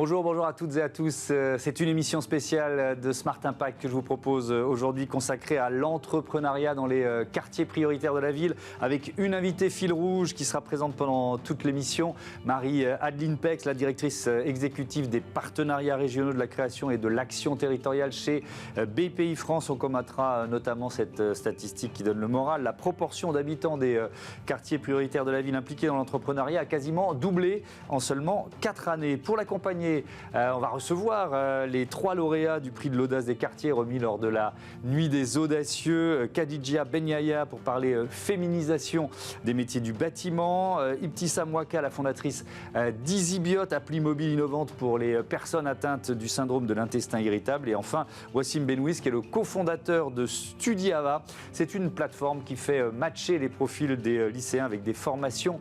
Bonjour à toutes et à tous. C'est une émission spéciale de Smart Impact que je vous propose aujourd'hui consacrée à l'entrepreneuriat dans les quartiers prioritaires de la ville avec une invitée fil rouge qui sera présente pendant toute l'émission, Marie-Adeline Pex, la directrice exécutive des partenariats régionaux de la création et de l'action territoriale chez BPI France. On commentera notamment cette statistique qui donne le moral. La proportion d'habitants des quartiers prioritaires de la ville impliqués dans l'entrepreneuriat a quasiment doublé en seulement 4 années. Pour l'accompagner, on va recevoir les 3 lauréats du prix de l'audace des quartiers remis lors de la Nuit des Audacieux. Khadija Benyaya pour parler féminisation des métiers du bâtiment. Ibtissam Ouaka, la fondatrice d'EasyBiot, appli mobile innovante pour les personnes atteintes du syndrome de l'intestin irritable. Et enfin, Wassim Benouis, qui est le cofondateur de Studiava. C'est une plateforme qui fait matcher les profils des lycéens avec des formations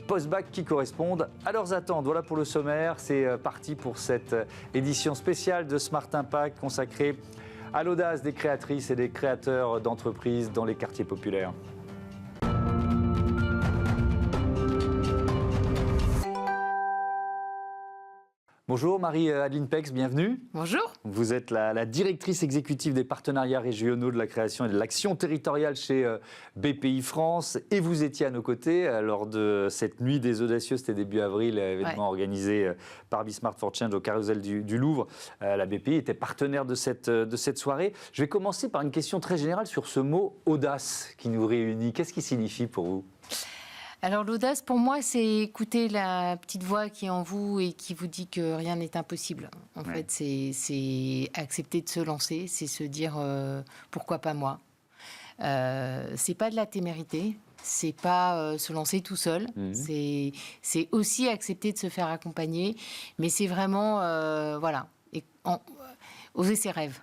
post-bac qui correspondent à leurs attentes. Voilà pour le sommaire, c'est parti pour cette édition spéciale de Smart Impact consacrée à l'audace des créatrices et des créateurs d'entreprises dans les quartiers populaires. Bonjour Marie-Adeline Pex, bienvenue. Bonjour. Vous êtes la directrice exécutive des partenariats régionaux de la création et de l'action territoriale chez BPI France et vous étiez à nos côtés lors de cette Nuit des Audacieux, c'était début avril, événement organisé par Bismart for Change au Carrousel du Louvre. La BPI était partenaire de cette soirée. Je vais commencer par une question très générale sur ce mot audace qui nous réunit. Qu'est-ce qui signifie pour vous ? Alors l'audace pour moi c'est écouter la petite voix qui est en vous et qui vous dit que rien n'est impossible. En fait c'est accepter de se lancer, c'est se dire pourquoi pas moi. C'est pas de la témérité, c'est pas se lancer tout seul, c'est aussi accepter de se faire accompagner, mais c'est vraiment oser ses rêves.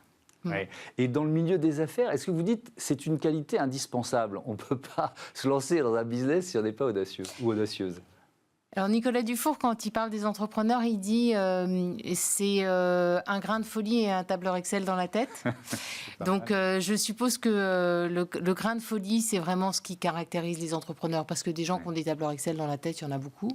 Ouais. Et dans le milieu des affaires, est-ce que vous dites c'est une qualité indispensable ? On ne peut pas se lancer dans un business si on n'est pas audacieux ou audacieuse. Alors Nicolas Dufour, quand il parle des entrepreneurs, il dit c'est un grain de folie et un tableur Excel dans la tête. Donc je suppose que le grain de folie, c'est vraiment ce qui caractérise les entrepreneurs, parce que des gens qui ont des tableurs Excel dans la tête, il y en a beaucoup.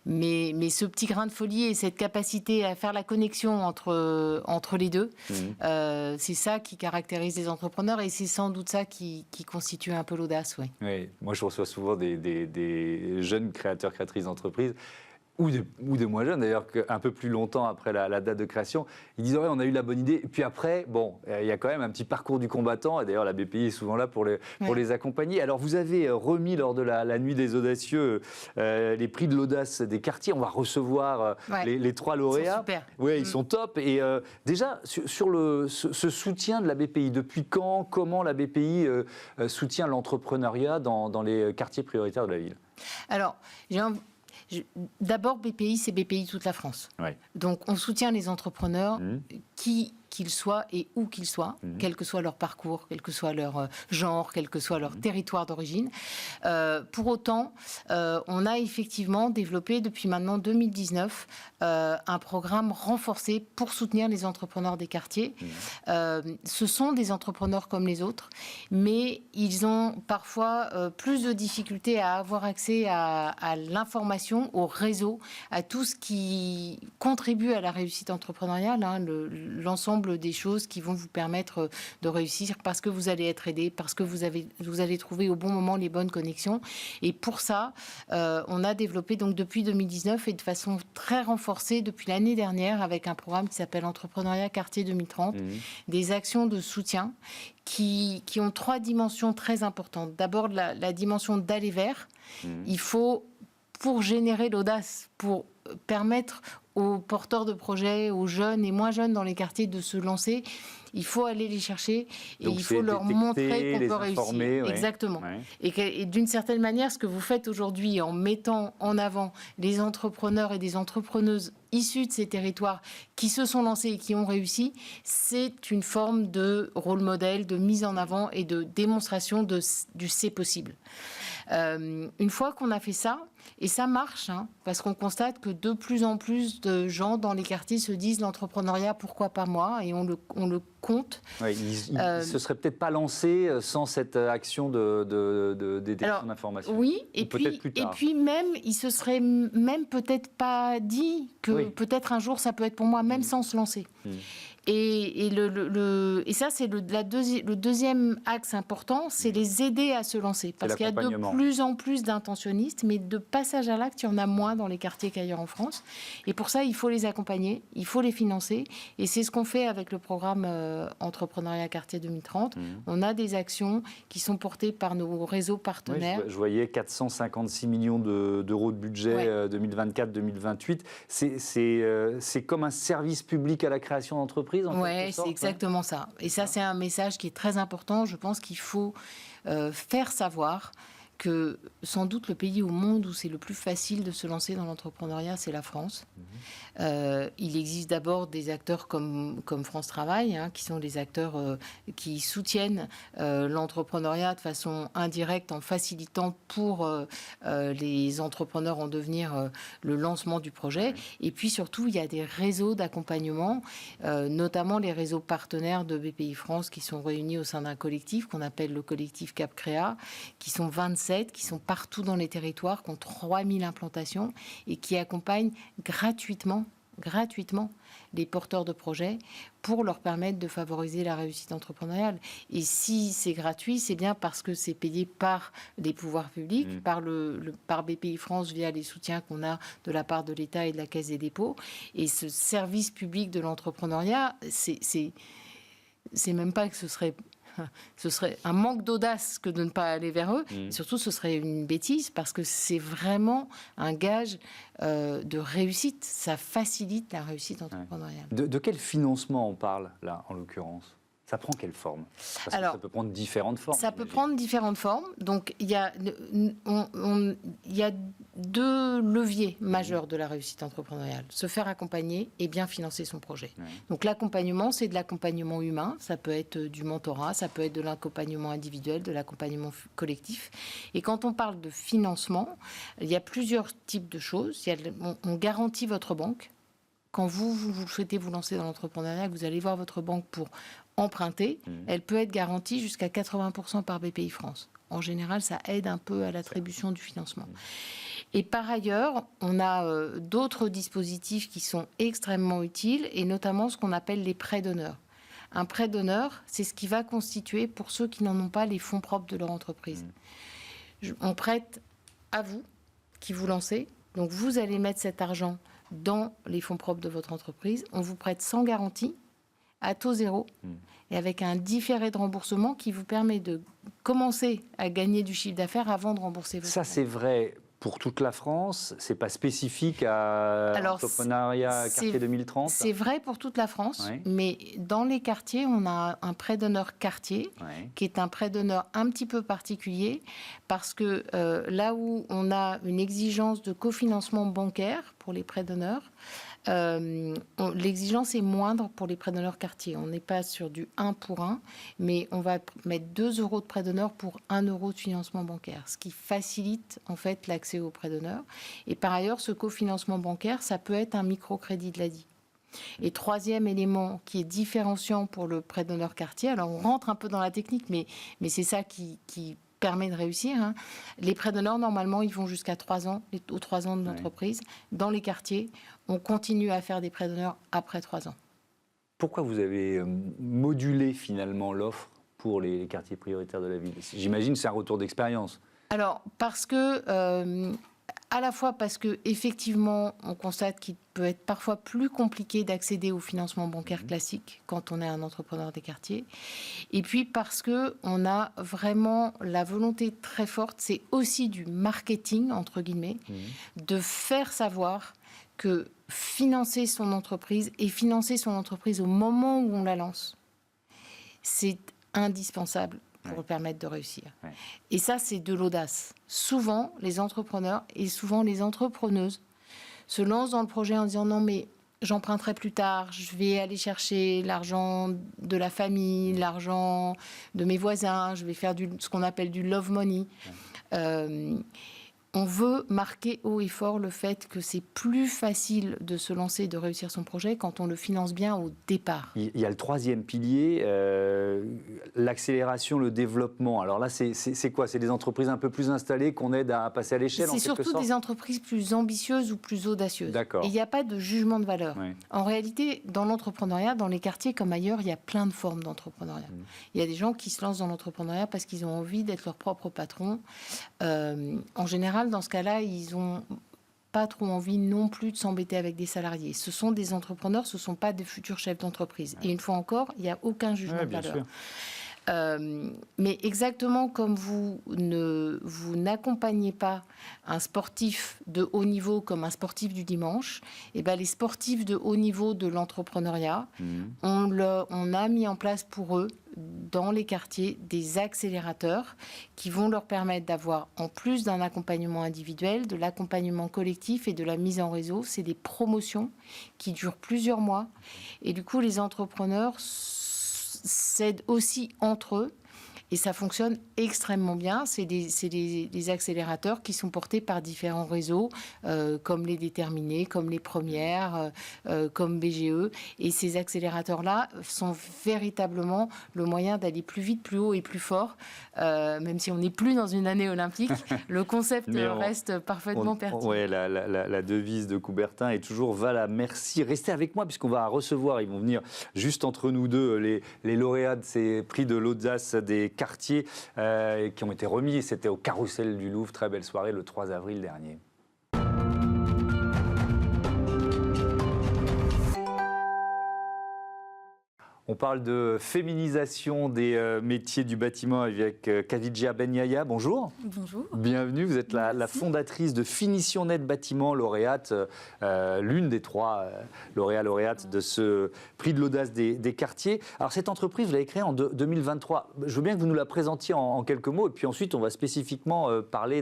Mais ce petit grain de folie et cette capacité à faire la connexion entre les deux, c'est ça qui caractérise les entrepreneurs et c'est sans doute ça qui constitue un peu l'audace. Oui, moi je reçois souvent des jeunes créateurs, créatrices d'entreprises, ou des moins jeunes d'ailleurs, un peu plus longtemps après la date de création, ils disent ouais, on a eu la bonne idée, et puis après, bon, il y a quand même un petit parcours du combattant, et d'ailleurs la BPI est souvent là pour les accompagner. Alors vous avez remis lors de la Nuit des Audacieux les prix de l'audace des quartiers, on va recevoir les 3 lauréats. Ils sont super. Oui, ils sont top, et déjà sur ce soutien de la BPI, depuis quand, comment la BPI soutient l'entrepreneuriat dans les quartiers prioritaires de la ville ? Alors, d'abord, BPI, c'est BPI toute la France. Donc, on soutient les entrepreneurs qu'ils soient et où qu'ils soient, quel que soit leur parcours, quel que soit leur genre, quel que soit leur territoire d'origine. Pour autant, on a effectivement développé depuis maintenant 2019 un programme renforcé pour soutenir les entrepreneurs des quartiers. Ce sont des entrepreneurs comme les autres, mais ils ont parfois plus de difficultés à avoir accès à l'information, au réseau, à tout ce qui contribue à la réussite entrepreneuriale, l'ensemble des choses qui vont vous permettre de réussir parce que vous allez être aidé, parce que vous allez trouver au bon moment les bonnes connexions. Et pour ça, on a développé donc depuis 2019 et de façon très renforcée depuis l'année dernière avec un programme qui s'appelle Entrepreneuriat Quartier 2030, des actions de soutien qui ont 3 dimensions très importantes. D'abord, la dimension d'aller vers. Il faut, pour générer l'audace, pour permettre aux porteurs de projets, aux jeunes et moins jeunes dans les quartiers de se lancer, il faut aller les chercher et donc il faut leur montrer qu'on peut réussir. Exactement. Et d'une certaine manière, ce que vous faites aujourd'hui en mettant en avant les entrepreneurs et des entrepreneuses issus de ces territoires qui se sont lancés et qui ont réussi, c'est une forme de rôle modèle, de mise en avant et de démonstration du c'est possible. Une fois qu'on a fait ça, et ça marche, parce qu'on constate que de plus en plus de gens dans les quartiers se disent l'entrepreneuriat, pourquoi pas moi, et on le compte. Ouais, il ne se serait peut-être pas lancé sans cette action de détection d'informations. Oui, et puis même, il se serait même peut-être pas dit que peut-être un jour ça peut être pour moi, même sans se lancer. Et ça, c'est le deuxième axe important, c'est les aider à se lancer. Parce qu'il y a de plus en plus d'intentionnistes, mais de passage à l'acte, il y en a moins dans les quartiers qu'ailleurs en France. Et pour ça, il faut les accompagner, il faut les financer. Et c'est ce qu'on fait avec le programme Entrepreneuriat Quartier 2030. On a des actions qui sont portées par nos réseaux partenaires. Oui, je voyais 456 millions d'euros de budget 2024-2028. C'est comme un service public à la création d'entreprises. Oui, c'est exactement ça. Et ça, c'est un message qui est très important. Je pense qu'il faut faire savoir que sans doute le pays au monde où c'est le plus facile de se lancer dans l'entrepreneuriat, c'est la France. Il existe d'abord des acteurs comme France Travail, qui sont des acteurs qui soutiennent l'entrepreneuriat de façon indirecte en facilitant pour les entrepreneurs en devenir le lancement du projet. Et puis surtout, il y a des réseaux d'accompagnement, notamment les réseaux partenaires de BPI France qui sont réunis au sein d'un collectif qu'on appelle le collectif Cap Créa, qui sont 27, qui sont partout dans les territoires, qui ont 3000 implantations et qui accompagnent gratuitement les porteurs de projets pour leur permettre de favoriser la réussite entrepreneuriale. Et si c'est gratuit, c'est bien parce que c'est payé par les pouvoirs publics, par BPI France via les soutiens qu'on a de la part de l'État et de la Caisse des dépôts. Et ce service public de l'entrepreneuriat, c'est même pas que ce serait un manque d'audace que de ne pas aller vers eux. Et surtout, ce serait une bêtise parce que c'est vraiment un gage de réussite. Ça facilite la réussite entrepreneuriale. De quel financement on parle, là, en l'occurrence ? Ça prend quelle forme ? Parce que ça peut prendre différentes formes. Ça peut prendre différentes formes. Donc, il y a deux leviers majeurs de la réussite entrepreneuriale. Se faire accompagner et bien financer son projet. Donc, l'accompagnement, c'est de l'accompagnement humain. Ça peut être du mentorat, ça peut être de l'accompagnement individuel, de l'accompagnement collectif. Et quand on parle de financement, il y a plusieurs types de choses. On garantit votre banque. Quand vous souhaitez vous lancer dans l'entrepreneuriat, vous allez voir votre banque pour emprunter, elle peut être garantie jusqu'à 80% par BPI France. En général, ça aide un peu à l'attribution du financement. Et par ailleurs, on a d'autres dispositifs qui sont extrêmement utiles, et notamment ce qu'on appelle les prêts d'honneur. Un prêt d'honneur, c'est ce qui va constituer, pour ceux qui n'en ont pas, les fonds propres de leur entreprise. On prête à vous, qui vous lancez, donc vous allez mettre cet argent dans les fonds propres de votre entreprise, on vous prête sans garantie, à taux zéro, et avec un différé de remboursement qui vous permet de commencer à gagner du chiffre d'affaires avant de rembourser votre Ça, c'est vrai pour toute la France, c'est pas spécifique à l'entrepreneuriat quartier 2030. C'est vrai pour toute la France, mais dans les quartiers, on a un prêt d'honneur quartier, qui est un prêt d'honneur un petit peu particulier, parce que là où on a une exigence de cofinancement bancaire pour les prêts d'honneur, l'exigence est moindre pour les prêts d'honneur quartier. On n'est pas sur du 1 pour 1, mais on va mettre 2 euros de prêt d'honneur pour 1 euro de financement bancaire, ce qui facilite en fait l'accès aux prêts d'honneur. Et par ailleurs, ce cofinancement bancaire, ça peut être un microcrédit de l'ADI. Et troisième élément qui est différenciant pour le prêt d'honneur quartier, alors on rentre un peu dans la technique, mais c'est ça qui permet de réussir. Les prêts d'honneur, normalement, ils vont jusqu'à 3 ans, aux 3 ans de l'entreprise. Dans les quartiers, on continue à faire des prêts d'honneur après 3 ans. Pourquoi vous avez modulé finalement l'offre pour les quartiers prioritaires de la ville ? J'imagine que c'est un retour d'expérience. Alors, parce que... à la fois parce qu'effectivement, on constate qu'il peut être parfois plus compliqué d'accéder au financement bancaire classique quand on est un entrepreneur des quartiers. Et puis parce qu'on a vraiment la volonté très forte, c'est aussi du marketing, entre guillemets, de faire savoir que financer son entreprise et financer son entreprise au moment où on la lance, c'est indispensable pour permettre de réussir. Et ça, c'est de l'audace. Souvent, les entrepreneurs et souvent les entrepreneuses se lancent dans le projet en disant « Non, mais j'emprunterai plus tard, je vais aller chercher l'argent de la famille, l'argent de mes voisins, je vais faire ce qu'on appelle du love money. On veut marquer haut et fort le fait que c'est plus facile de se lancer et de réussir son projet quand on le finance bien au départ. Il y a le troisième pilier, l'accélération, le développement. Alors là, c'est quoi? C'est des entreprises un peu plus installées qu'on aide à passer à l'échelle? C'est surtout des entreprises plus ambitieuses ou plus audacieuses. D'accord. Et il n'y a pas de jugement de valeur. Oui. En réalité, dans l'entrepreneuriat, dans les quartiers comme ailleurs, il y a plein de formes d'entrepreneuriat. Il y a des gens qui se lancent dans l'entrepreneuriat parce qu'ils ont envie d'être leur propre patron. En général, dans ce cas-là, ils n'ont pas trop envie non plus de s'embêter avec des salariés. Ce sont des entrepreneurs, ce ne sont pas des futurs chefs d'entreprise. Et une fois encore, il n'y a aucun jugement de valeur. Mais exactement comme vous n'accompagnez pas un sportif de haut niveau comme un sportif du dimanche, et ben les sportifs de haut niveau de l'entrepreneuriat, on a mis en place pour eux dans les quartiers des accélérateurs qui vont leur permettre d'avoir, en plus d'un accompagnement individuel, de l'accompagnement collectif et de la mise en réseau. C'est des promotions qui durent plusieurs mois. Et du coup, les entrepreneurs s'aident aussi entre eux. Et ça fonctionne extrêmement bien. C'est des accélérateurs qui sont portés par différents réseaux, comme les Déterminés, comme les Premières, comme BGE. Et ces accélérateurs-là sont véritablement le moyen d'aller plus vite, plus haut et plus fort. Même si on n'est plus dans une année olympique, le concept reste parfaitement pertinent. Oui, la devise de Coubertin est toujours « Voilà, merci ». Restez avec moi puisqu'on va recevoir, ils vont venir juste entre nous deux, les lauréats de ces prix de l'audace des quartiers qui ont été remis. C'était au Carrousel du Louvre. Très belle soirée le 3 avril dernier. On parle de féminisation des métiers du bâtiment avec Khadija Ben Yahia. Bonjour. Bonjour. Bienvenue. Vous êtes la fondatrice de Finition Net Bâtiment, lauréate, l'une des 3 lauréates de ce prix de l'audace des quartiers. Alors cette entreprise, vous l'avez créée en 2023. Je veux bien que vous nous la présentiez en quelques mots et puis ensuite on va spécifiquement parler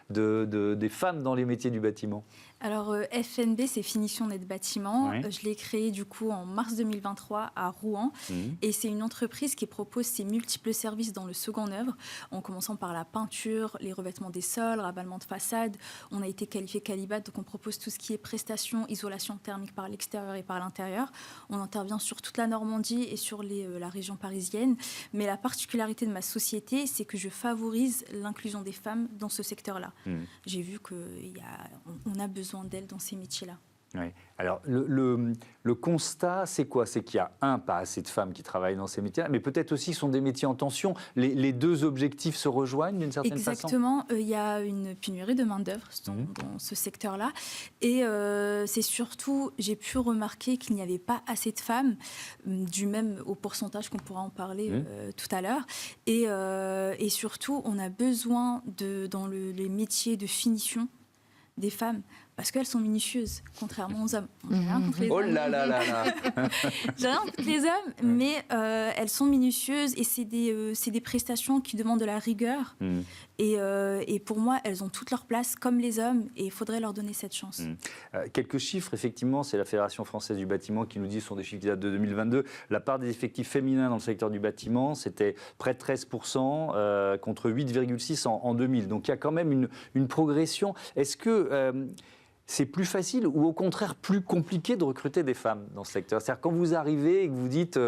des femmes dans les métiers du bâtiment. Alors FNB, c'est Finition Net Bâtiment. Oui. Je l'ai créé du coup en mars 2023 à Rouen. Et c'est une entreprise qui propose ses multiples services dans le second œuvre, en commençant par la peinture, les revêtements des sols, ravalement de façade. On a été qualifié Calibat, donc on propose tout ce qui est prestations, isolation thermique par l'extérieur et par l'intérieur. On intervient sur toute la Normandie et sur la région parisienne. Mais la particularité de ma société, c'est que je favorise l'inclusion des femmes dans ce secteur-là. J'ai vu qu'on a besoin d'elles dans ces métiers-là. Oui. Alors, le constat, c'est quoi? C'est qu'il y a, pas assez de femmes qui travaillent dans ces métiers-là, mais peut-être aussi que ce sont des métiers en tension. Les deux objectifs se rejoignent d'une certaine façon? Exactement. Il y a une pénurie de main-d'œuvre dans ce secteur-là. Et c'est surtout, j'ai pu remarquer qu'il n'y avait pas assez de femmes, dû même au pourcentage qu'on pourra en parler tout à l'heure. Et surtout, on a besoin, dans les métiers de finition, des femmes, parce qu'elles sont minutieuses, contrairement aux hommes. J'ai rien contre les hommes. Oh là là là là. J'ai rien contre les hommes, mais elles sont minutieuses et c'est des prestations qui demandent de la rigueur. Et pour moi, elles ont toute leur place, comme les hommes, et il faudrait leur donner cette chance. Quelques chiffres, effectivement, c'est la Fédération française du bâtiment qui nous dit, ce sont des chiffres qui datent de 2022, la part des effectifs féminins dans le secteur du bâtiment, c'était près de 13% contre 8,6% en 2000. Donc il y a quand même une progression. Est-ce que c'est plus facile ou au contraire plus compliqué de recruter des femmes dans ce secteur? C'est-à-dire quand vous arrivez et que vous dites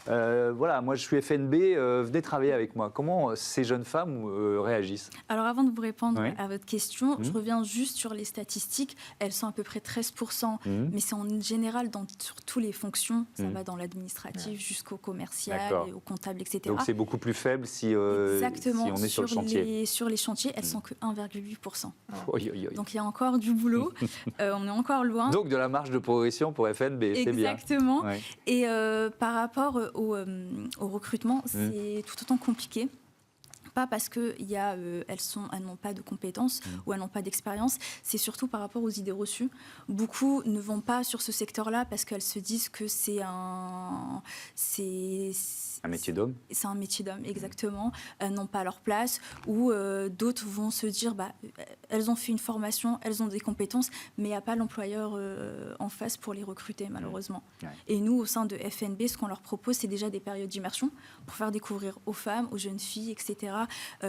voilà, moi je suis FNB, venez travailler avec moi. Comment ces jeunes femmes réagissent? Alors avant de vous répondre à votre question, je reviens juste sur les statistiques. Elles sont à peu près 13%, mais c'est en général sur toutes les fonctions. Ça va dans l'administratif jusqu'au commercial, et au comptable, etc. Donc c'est beaucoup plus faible si on est sur le chantier. Sur les chantiers, elles sont que 1,8%. Donc il y a encore du boulot. On est encore loin. Donc de la marge de progression pour FNB, c'est bien. Exactement. Et par rapport au recrutement, c'est tout autant compliqué. Pas parce qu'elles n'ont pas de compétences ou elles n'ont pas d'expérience, c'est surtout par rapport aux idées reçues. Beaucoup ne vont pas sur ce secteur-là parce qu'elles se disent que c'est un métier d'homme. C'est un métier d'homme, exactement. Elles n'ont pas leur place. Ou d'autres vont se dire, elles ont fait une formation, elles ont des compétences, mais il n'y a pas l'employeur en face pour les recruter, malheureusement. Ouais. Et nous, au sein de FNB, ce qu'on leur propose, c'est déjà des périodes d'immersion pour faire découvrir aux femmes, aux jeunes filles, etc.,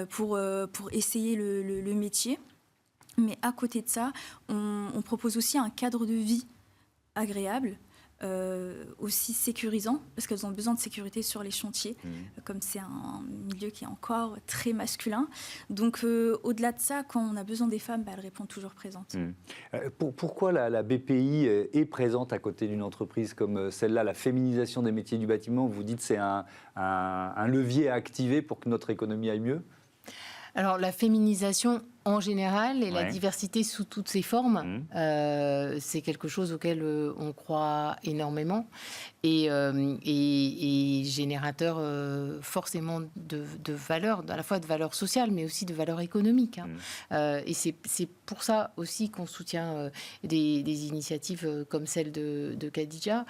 pour essayer le métier. Mais à côté de ça, on propose aussi un cadre de vie agréable, aussi sécurisant, parce qu'elles ont besoin de sécurité sur les chantiers, comme c'est un milieu qui est encore très masculin. Donc, au-delà de ça, quand on a besoin des femmes, elles répondent toujours présentes. Pourquoi la BPI est présente à côté d'une entreprise comme celle-là, la féminisation des métiers du bâtiment? Vous dites que c'est un levier à activer pour que notre économie aille mieux? Alors, la féminisation en général et la diversité sous toutes ses formes, c'est quelque chose auquel on croit énormément et générateur forcément de valeurs, à la fois de valeurs sociales mais aussi de valeurs économiques. Et c'est pour ça aussi qu'on soutient des initiatives comme celle de Khadija.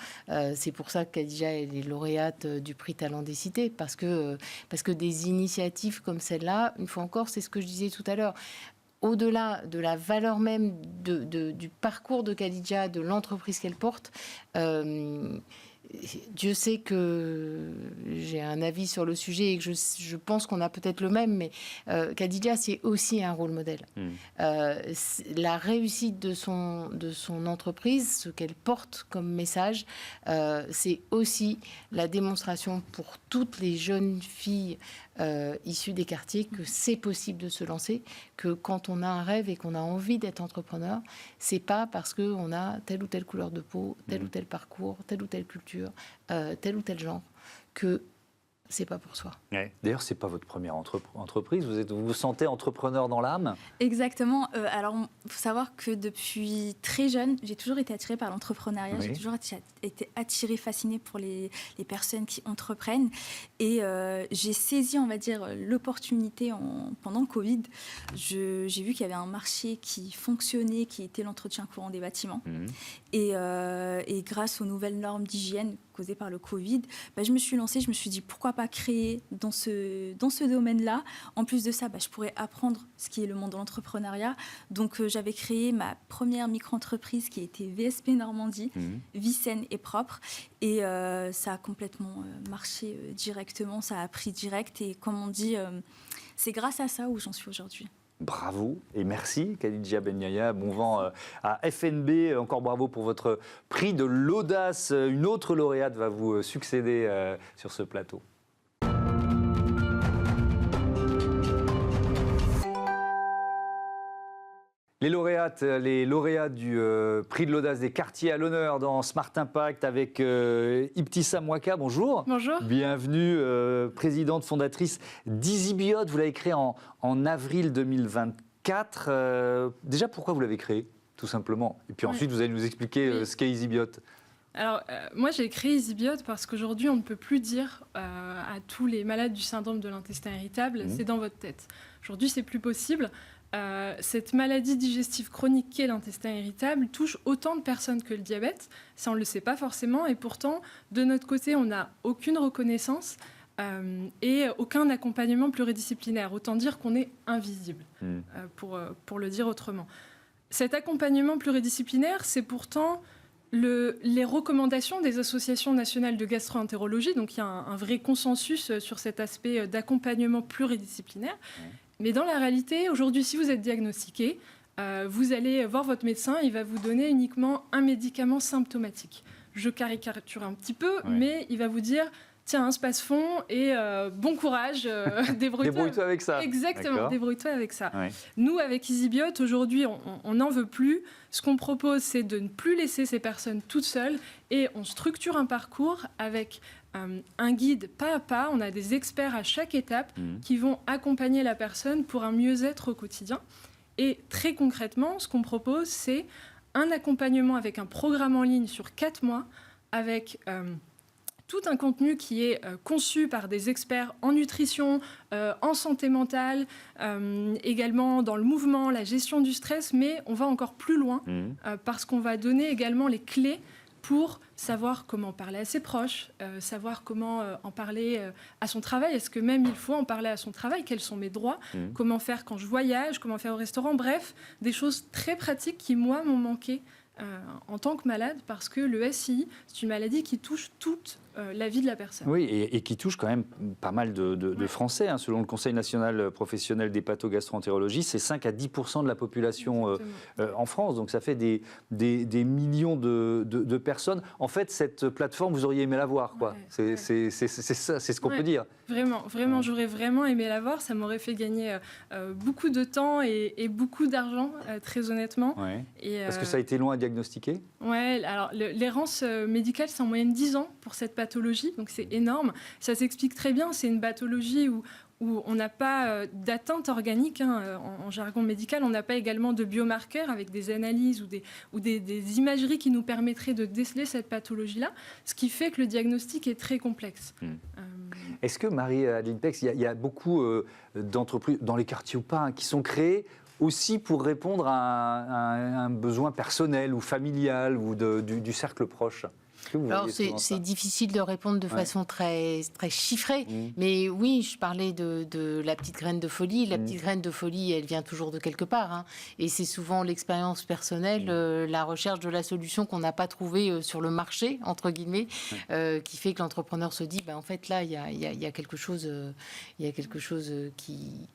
C'est pour ça que Khadija est lauréate du prix Talent des Cités, parce que des initiatives comme celle-là, une fois encore, c'est ce que je disais tout à l'heure, au-delà de la valeur même du parcours de Khadija, de l'entreprise qu'elle porte, Dieu sait que j'ai un avis sur le sujet et que je pense qu'on a peut-être le même, mais Khadija, c'est aussi un rôle modèle. La réussite de son entreprise, ce qu'elle porte comme message, c'est aussi la démonstration pour toutes les jeunes filles issues des quartiers que c'est possible de se lancer, que quand on a un rêve et qu'on a envie d'être entrepreneur, c'est pas parce qu'on a telle ou telle couleur de peau, tel ou tel parcours, telle ou telle culture, tel ou tel genre, que c'est pas pour soi. Ouais. D'ailleurs, c'est pas votre première entreprise. Vous vous sentez entrepreneur dans l'âme? Exactement. Alors, il faut savoir que depuis très jeune, j'ai toujours été attirée par l'entrepreneuriat. J'ai toujours été attirée, fascinée pour les personnes qui entreprennent. Et j'ai saisi, on va dire, l'opportunité pendant le Covid. J'ai vu qu'il y avait un marché qui fonctionnait, qui était l'entretien courant des bâtiments. Et grâce aux nouvelles normes d'hygiène causées par le Covid, je me suis lancée, je me suis dit pourquoi pas créer dans ce domaine-là. En plus de ça, je pourrais apprendre ce qui est le monde de l'entrepreneuriat. Donc j'avais créé ma première micro-entreprise qui était VSP Normandie, Vie saine et propre. Et ça a complètement marché directement, ça a pris direct. Et comme on dit, c'est grâce à ça où j'en suis aujourd'hui. Bravo et merci Khadija Ben Yahia, bon vent à FNB, encore bravo pour votre prix de l'audace. Une autre lauréate va vous succéder sur ce plateau. Les lauréats du prix de l'audace des quartiers à l'honneur dans Smart Impact avec Ibtissam Ouaka. Bonjour. Bonjour. Bienvenue, présidente fondatrice d'EasyBiot. Vous l'avez créé en avril 2024. Déjà, pourquoi vous l'avez créé, tout simplement? Et puis ensuite, vous allez nous expliquer ce qu'est EasyBiot. Alors, moi, j'ai créé EasyBiot parce qu'aujourd'hui, on ne peut plus dire à tous les malades du syndrome de l'intestin irritable, c'est dans votre tête. Aujourd'hui, c'est plus possible. Cette maladie digestive chronique qu'est l'intestin irritable touche autant de personnes que le diabète. Ça, on ne le sait pas forcément. Et pourtant, de notre côté, on n'a aucune reconnaissance et aucun accompagnement pluridisciplinaire. Autant dire qu'on est invisible, pour le dire autrement. Cet accompagnement pluridisciplinaire, c'est pourtant les recommandations des associations nationales de gastro-entérologie. Donc, il y a un vrai consensus sur cet aspect d'accompagnement pluridisciplinaire. Mais dans la réalité, aujourd'hui, si vous êtes diagnostiqué, vous allez voir votre médecin, il va vous donner uniquement un médicament symptomatique. Je caricature un petit peu, mais il va vous dire « Tiens, un space-fond et bon courage, débrouille-toi avec ça. » Exactement, débrouille-toi avec ça. Ouais. Nous, avec EasyBiot, aujourd'hui, on n'en veut plus. Ce qu'on propose, c'est de ne plus laisser ces personnes toutes seules et on structure un parcours avec un guide pas à pas. On a des experts à chaque étape qui vont accompagner la personne pour un mieux-être au quotidien. Et très concrètement, ce qu'on propose, c'est un accompagnement avec un programme en ligne sur 4 mois avec tout un contenu qui est conçu par des experts en nutrition, en santé mentale, également dans le mouvement, la gestion du stress, mais on va encore plus loin parce qu'on va donner également les clés pour savoir comment parler à ses proches, savoir comment en parler à son travail. Est-ce que même il faut en parler à son travail? Quels sont mes droits? Comment faire quand je voyage? Comment faire au restaurant? Bref, des choses très pratiques qui, moi, m'ont manqué en tant que malade, parce que le SI, c'est une maladie qui touche toute la vie de la personne. Oui, et qui touche quand même pas mal de Français. Hein. Selon le Conseil national professionnel d'hépato-gastro-entérologie, c'est 5 à 10% de la population en France. Donc ça fait des millions de personnes. En fait, cette plateforme, vous auriez aimé la voir, quoi. C'est ça, c'est ce qu'on peut dire. Vraiment, j'aurais vraiment aimé la voir. Ça m'aurait fait gagner beaucoup de temps et beaucoup d'argent, très honnêtement. Ouais. Parce que ça a été long à diagnostiquer? Oui, alors l'errance médicale, c'est en moyenne 10 ans pour cette pathologie, donc c'est énorme. Ça s'explique très bien, c'est une pathologie où on n'a pas d'atteinte organique, hein, en jargon médical, on n'a pas également de biomarqueurs avec des analyses ou des imageries qui nous permettraient de déceler cette pathologie-là, ce qui fait que le diagnostic est très complexe. Est-ce que, Marie-Adeline Pex, il y a beaucoup d'entreprises, dans les quartiers ou pas, hein, qui sont créées aussi pour répondre à un besoin personnel ou familial ou du cercle proche? Alors, c'est difficile de répondre de façon très, très chiffrée, mais oui, je parlais de la petite graine de folie. La petite graine de folie, elle vient toujours de quelque part, hein, et c'est souvent l'expérience personnelle, la recherche de la solution qu'on n'a pas trouvée sur le marché, entre guillemets, qui fait que l'entrepreneur se dit, en fait, là, il y a quelque chose, qui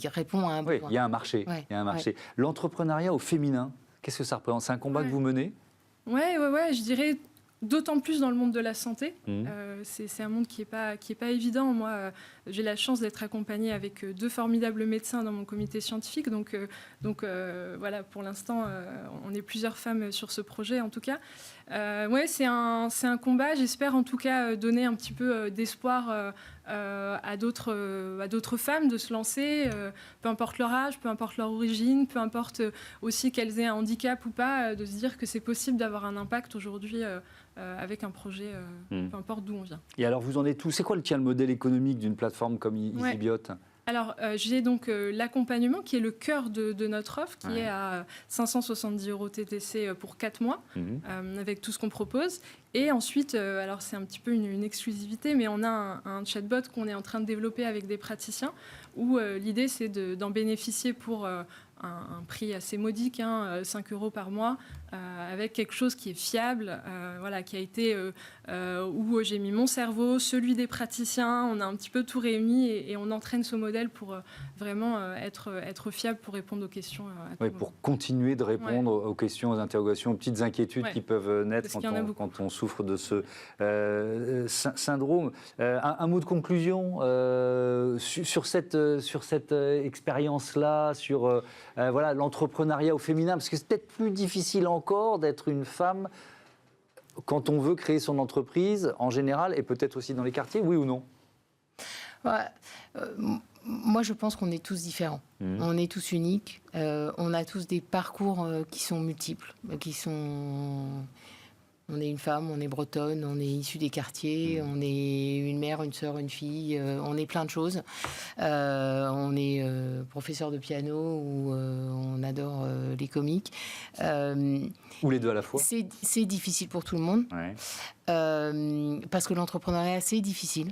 répond à un besoin. Oui, il y a un marché. Ouais, il y a un marché. L'entrepreneuriat au féminin, qu'est-ce que ça représente? C'est un combat que vous menez? Oui, je dirais d'autant plus dans le monde de la santé. C'est un monde qui est pas évident. Moi, j'ai la chance d'être accompagnée avec 2 formidables médecins dans mon comité scientifique. Donc voilà, pour l'instant, on est plusieurs femmes sur ce projet, en tout cas. C'est un combat. J'espère en tout cas donner un petit peu d'espoir à d'autres femmes de se lancer, peu importe leur âge, peu importe leur origine, peu importe aussi qu'elles aient un handicap ou pas, de se dire que c'est possible d'avoir un impact aujourd'hui avec un projet, peu importe d'où on vient. Et alors vous en êtes où? C'est quoi le modèle économique d'une plateforme comme EasyBiot? Alors, j'ai donc l'accompagnement qui est le cœur de notre offre, qui est à 570 € TTC pour 4 mois, avec tout ce qu'on propose. Et ensuite, alors c'est un petit peu une exclusivité, mais on a un chatbot qu'on est en train de développer avec des praticiens, où l'idée c'est d'en bénéficier pour un prix assez modique, 5 € par mois, avec quelque chose qui est fiable, qui a été où j'ai mis mon cerveau, celui des praticiens, on a un petit peu tout réuni et on entraîne ce modèle pour vraiment être fiable pour répondre aux questions. Pour continuer de répondre aux questions, aux interrogations, aux petites inquiétudes qui peuvent naître quand on souffre de ce syndrome. Un mot de conclusion sur cette expérience-là, sur l'entrepreneuriat au féminin, parce que c'est peut-être plus difficile encore d'être une femme quand on veut créer son entreprise en général et peut-être aussi dans les quartiers, oui ou non? Moi, je pense qu'on est tous différents. On est tous uniques. On a tous des parcours qui sont multiples, On est une femme, on est bretonne, on est issu des quartiers, on est une mère, une sœur, une fille, on est plein de choses. On est professeur de piano ou on adore les comiques. Ou les deux à la fois. C'est difficile pour tout le monde, parce que l'entrepreneuriat, c'est difficile.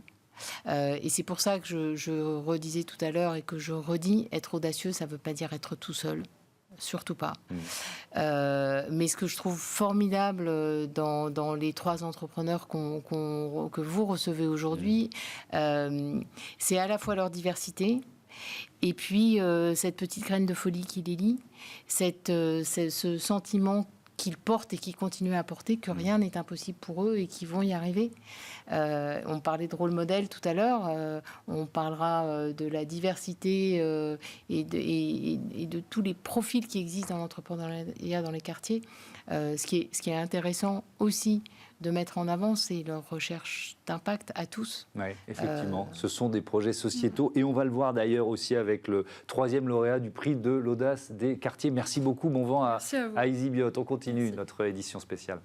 Et c'est pour ça que je redisais tout à l'heure et que je redis, être audacieux, ça ne veut pas dire être tout seul. Surtout pas. Mais ce que je trouve formidable dans les 3 entrepreneurs que vous recevez aujourd'hui, c'est à la fois leur diversité et puis cette petite graine de folie qui les lie, ce sentiment qu'ils portent et qu'ils continuent à porter, que rien n'est impossible pour eux et qu'ils vont y arriver. On parlait de rôle modèle tout à l'heure, on parlera de la diversité et de tous les profils qui existent dans l'entrepreneuriat dans les quartiers. Ce qui est intéressant aussi de mettre en avant, c'est leur recherche d'impact à tous. Oui, effectivement. Ce sont des projets sociétaux et on va le voir d'ailleurs aussi avec le 3e lauréat du prix de l'audace des quartiers. Merci beaucoup, bon vent à EasyBiot. On continue notre édition spéciale.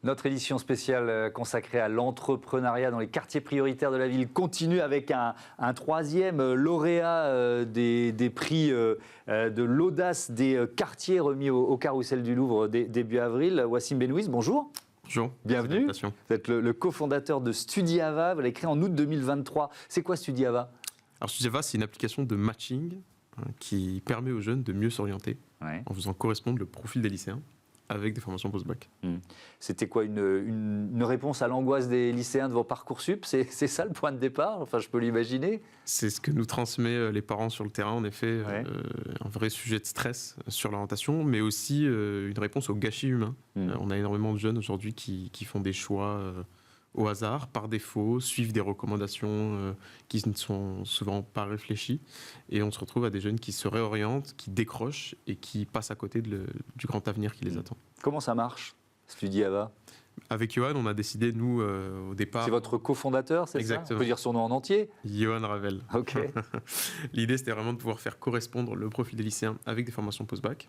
Notre édition spéciale consacrée à l'entrepreneuriat dans les quartiers prioritaires de la ville continue avec un troisième lauréat des prix de l'audace des quartiers remis au Carrousel du Louvre début avril. Wassim Benouiz, bonjour. Bonjour. Bienvenue. Vous êtes le cofondateur de Studiava. Vous l'avez créé en août 2023. C'est quoi Studiava ? Alors Studiava, c'est une application de matching qui permet aux jeunes de mieux s'orienter en faisant correspondre le profil des lycéens avec des formations post-bac. C'était quoi, une réponse à l'angoisse des lycéens devant Parcoursup ? C'est ça le point de départ ? Enfin, je peux l'imaginer. C'est ce que nous transmet les parents sur le terrain, en effet, un vrai sujet de stress sur l'orientation, mais aussi une réponse au gâchis humain. On a énormément de jeunes aujourd'hui qui font des choix au hasard, par défaut, suivent des recommandations qui ne sont souvent pas réfléchies, et on se retrouve à des jeunes qui se réorientent, qui décrochent et qui passent à côté du grand avenir qui les attend. Comment ça marche, Studiava ? Avec Johan, on a décidé, nous, au départ... C'est votre cofondateur, c'est ça ? On peut dire son nom en entier ? Johan Ravel. Ok. L'idée, c'était vraiment de pouvoir faire correspondre le profil des lycéens avec des formations post-bac.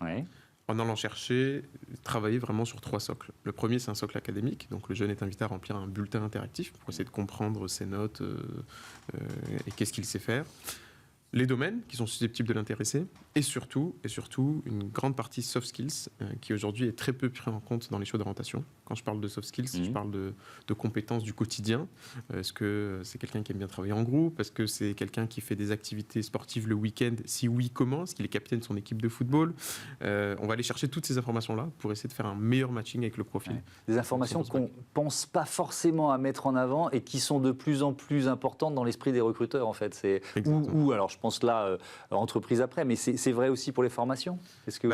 En allant chercher, travailler vraiment sur 3 socles. Le premier, c'est un socle académique. Donc, le jeune est invité à remplir un bulletin interactif pour essayer de comprendre ses notes et qu'est-ce qu'il sait faire. Les domaines qui sont susceptibles de l'intéresser. Et surtout, une grande partie soft skills qui aujourd'hui est très peu pris en compte dans les choix d'orientation. Quand je parle de soft skills, je parle de compétences du quotidien. Est-ce que c'est quelqu'un qui aime bien travailler en groupe ? Est-ce que c'est quelqu'un qui fait des activités sportives le week-end ? Si oui, comment ? Est-ce qu'il est capitaine de son équipe de football ? On va aller chercher toutes ces informations-là pour essayer de faire un meilleur matching avec le profil. Des informations qu'on ne pense pas forcément à mettre en avant et qui sont de plus en plus importantes dans l'esprit des recruteurs, en fait. Alors je pense là, entreprise après, mais c'est vrai aussi pour les formations ?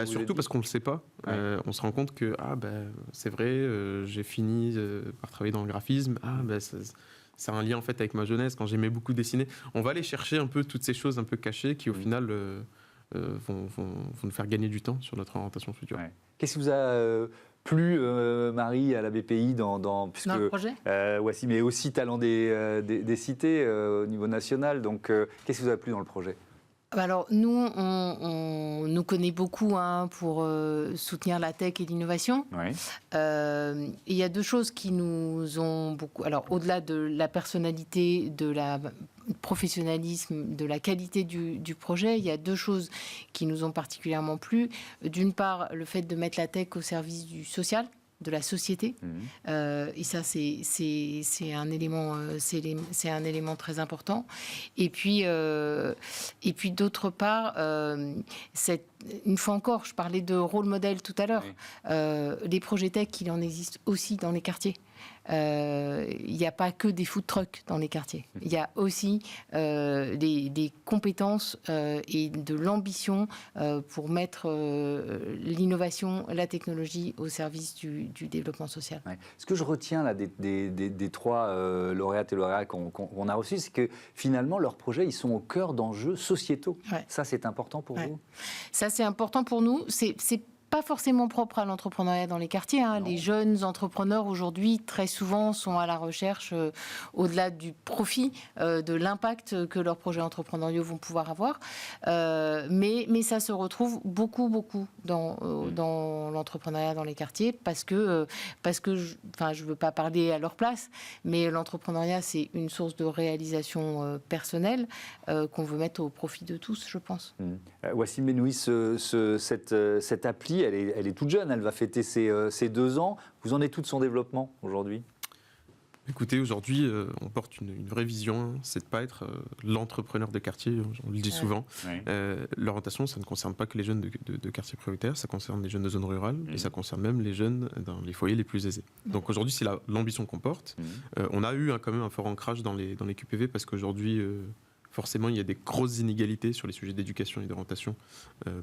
Surtout parce qu'on ne le sait pas. On se rend compte que c'est vrai, j'ai fini par travailler dans le graphisme. C'est un lien en fait avec ma jeunesse, quand j'aimais beaucoup dessiner. On va aller chercher un peu toutes ces choses un peu cachées qui au final vont nous faire gagner du temps sur notre orientation future. Qu'est-ce qui vous a plu, Marie, à la BPI puisque dans le projet Wassim est aussi talent des cités au niveau national. Donc, qu'est-ce qui vous a plu dans le projet ? Alors, nous, on nous connaît beaucoup pour soutenir la tech et l'innovation. Il y a 2 choses qui nous ont beaucoup... Alors, au-delà de la personnalité, de la professionnalisme, de la qualité du projet, il y a 2 choses qui nous ont particulièrement plu. D'une part, le fait de mettre la tech au service du social, de la société, et ça c'est un élément très important. Et puis d'autre part, une fois encore, je parlais de rôle modèle tout à l'heure. Les projets tech, il en existe aussi dans les quartiers. Il n'y a pas que des food trucks dans les quartiers. Il y a aussi des compétences et de l'ambition pour mettre l'innovation, la technologie au service du développement social. Ce que je retiens là, des 3 lauréates et lauréats qu'on a reçus, c'est que finalement, leurs projets, ils sont au cœur d'enjeux sociétaux. Ça, c'est important pour vous ? Ça, c'est important pour nous. C'est pas forcément propre à l'entrepreneuriat dans les quartiers. Les jeunes entrepreneurs aujourd'hui, très souvent, sont à la recherche, au-delà du profit, de l'impact que leurs projets entrepreneuriaux vont pouvoir avoir. Mais ça se retrouve beaucoup dans l'entrepreneuriat dans les quartiers parce que je veux pas parler à leur place, mais l'entrepreneuriat, c'est une source de réalisation personnelle qu'on veut mettre au profit de tous, je pense. Wassim Benouiz, cette appli, elle est toute jeune, elle va fêter ses 2 ans. Vous en êtes tout de son développement aujourd'hui ? Écoutez, aujourd'hui, on porte une vraie vision, c'est de ne pas être l'entrepreneur de quartier, on le dit souvent. L'orientation, ça ne concerne pas que les jeunes de quartiers prioritaires, ça concerne les jeunes de zones rurales et ça concerne même les jeunes dans les foyers les plus aisés. Donc aujourd'hui, c'est l'ambition qu'on porte. On a eu quand même un fort ancrage dans les QPV parce qu'aujourd'hui... forcément, il y a des grosses inégalités sur les sujets d'éducation et d'orientation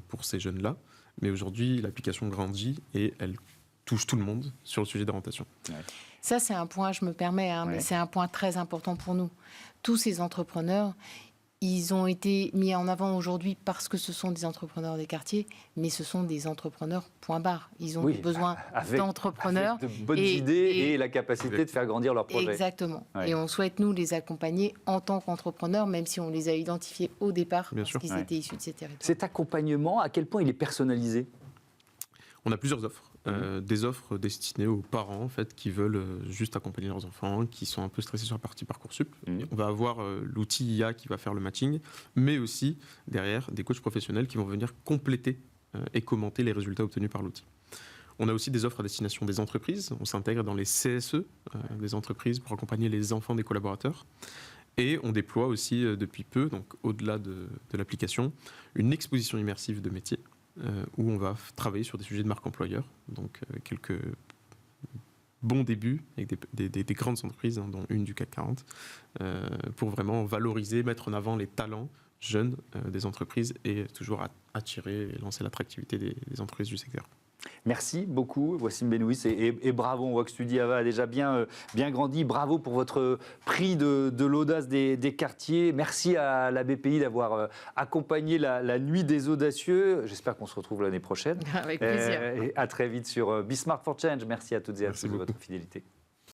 pour ces jeunes-là. Mais aujourd'hui, l'application grandit et elle touche tout le monde sur le sujet d'orientation. Ça, c'est un point, je me permets, mais c'est un point très important pour nous. Tous ces entrepreneurs, ils ont été mis en avant aujourd'hui parce que ce sont des entrepreneurs des quartiers, mais ce sont des entrepreneurs, point barre. Ils ont besoin d'entrepreneurs. Avec de bonnes idées et la capacité de faire grandir leur projet. Exactement. Et on souhaite, nous, les accompagner en tant qu'entrepreneurs, même si on les a identifiés au départ parce qu'ils étaient issus de ces territoires. Cet accompagnement, à quel point il est personnalisé ? On a plusieurs offres. des offres destinées aux parents en fait, qui veulent juste accompagner leurs enfants, qui sont un peu stressés sur la partie Parcoursup. On va avoir l'outil IA qui va faire le matching, mais aussi derrière des coachs professionnels qui vont venir compléter et commenter les résultats obtenus par l'outil. On a aussi des offres à destination des entreprises. On s'intègre dans les CSE des entreprises pour accompagner les enfants des collaborateurs. Et on déploie aussi depuis peu, donc au-delà de l'application, une exposition immersive de métiers où on va travailler sur des sujets de marque employeur. Donc quelques bons débuts avec des grandes entreprises, dont une du CAC 40, pour vraiment valoriser, mettre en avant les talents jeunes des entreprises et toujours attirer et lancer l'attractivité des entreprises du secteur. Merci beaucoup, Wassim Benouis, et bravo. On voit que Studiava a déjà bien grandi. Bravo pour votre prix de l'audace des quartiers. Merci à la BPI d'avoir accompagné la nuit des audacieux. J'espère qu'on se retrouve l'année prochaine. Avec plaisir. Et à très vite sur Be Smart for Change. Merci à toutes et à tous de votre fidélité.